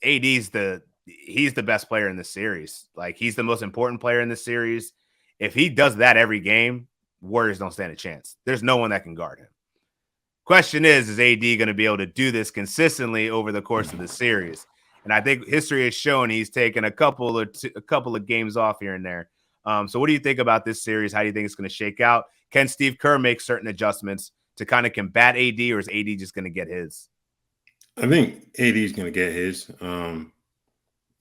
he's the best player in the series. Like, he's the most important player in the series. If he does that every game, Warriors don't stand a chance. There's no one that can guard him. Question is AD going to be able to do this consistently over the course of the series? And I think history has shown he's taken a couple of games off here and there. So what do you think about this series? How do you think it's going to shake out? Can Steve Kerr make certain adjustments to kind of combat AD, or is AD just going to get his? I think AD is going to get his.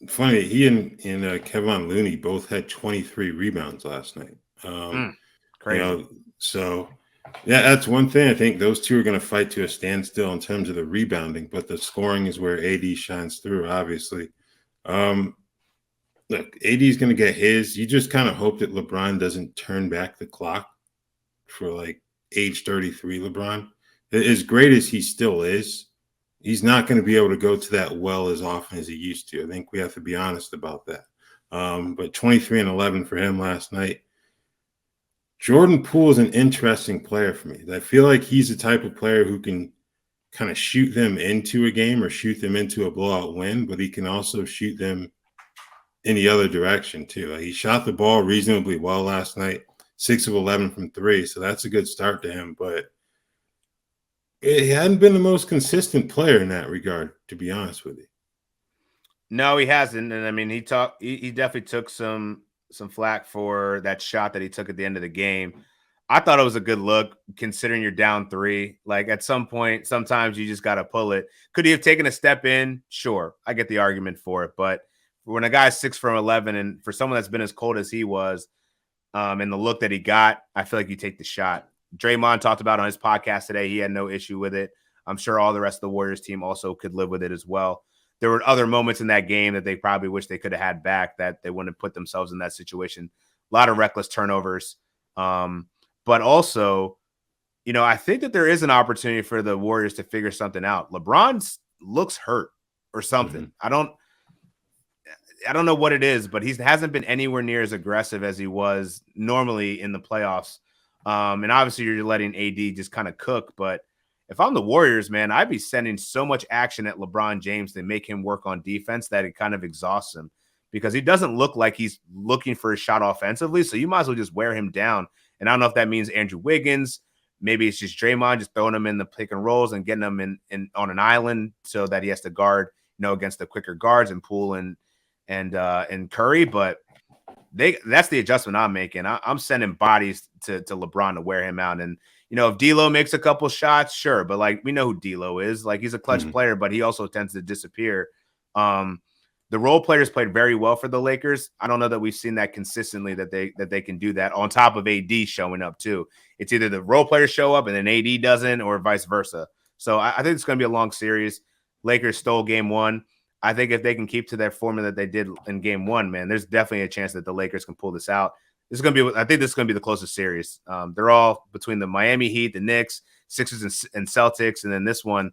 Funny, he and Kevin Looney both had 23 rebounds last night. Crazy. So yeah, that's one thing. I think those two are going to fight to a standstill in terms of the rebounding, but the scoring is where AD shines through, obviously. Look, AD is going to get his. You just kind of hope that LeBron doesn't turn back the clock for like age 33 LeBron. As great as he still is, he's not going to be able to go to that well as often as he used to. I think we have to be honest about that. But 23 and 11 for him last night. Jordan Poole is an interesting player for me. I feel like he's the type of player who can kind of shoot them into a game or shoot them into a blowout win, but he can also shoot them in the other direction too. He shot the ball reasonably well last night, 6 of 11 from 3, so that's a good start to him, but he hadn't been the most consistent player in that regard, to be honest with you. No, he hasn't. And I mean, he definitely took some flack for that shot that he took at the end of the game. I thought it was a good look considering you're down 3. Like, at some point, sometimes you just got to pull it. Could he have taken a step in? Sure. I get the argument for it. But when a guy's 6 from 11, and for someone that's been as cold as he was, and the look that he got, I feel like you take the shot. Draymond talked about on his podcast today, he had no issue with it. I'm sure all the rest of the Warriors team also could live with it as well. There were other moments in that game that they probably wish they could have had back, that they wouldn't have put themselves in that situation. A lot of reckless turnovers. But also, I think that there is an opportunity for the Warriors to figure something out. LeBron looks hurt or something. Mm-hmm. I don't know what it is, but he hasn't been anywhere near as aggressive as he was normally in the playoffs. And obviously you're letting AD just kind of cook. But if I'm the Warriors, man, I'd be sending so much action at LeBron James to make him work on defense that it kind of exhausts him, because he doesn't look like he's looking for a shot offensively. So you might as well just wear him down. And I don't know if that means Andrew Wiggins. Maybe it's just Draymond just throwing him in the pick and rolls and getting him in on an island so that he has to guard, against the quicker guards and Poole and Curry. But that's the adjustment I'm making. I'm sending bodies to LeBron to wear him out. And, if D'Lo makes a couple shots, sure. But, like, we know who D'Lo is. Like, he's a clutch player, but he also tends to disappear. The role players played very well for the Lakers. I don't know that we've seen that consistently, that they can do that on top of AD showing up too. It's either the role players show up and then AD doesn't, or vice versa. So I think it's going to be a long series. Lakers stole game 1. I think if they can keep to that formula that they did in game 1, man, there's definitely a chance that the Lakers can pull this out. I think this is going to be the closest series. They're all between the Miami Heat, the Knicks, Sixers, and Celtics, and then this one.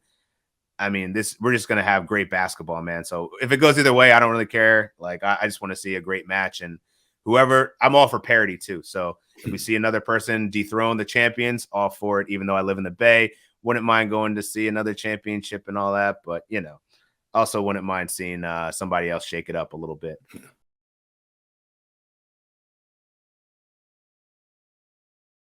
I mean, we're just going to have great basketball, man. So if it goes either way, I don't really care. Like, I just want to see a great match, and I'm all for parity too. So if we see another person dethrone the champions, all for it, even though I live in the Bay. Wouldn't mind going to see another championship and all that, but, also wouldn't mind seeing somebody else shake it up a little bit.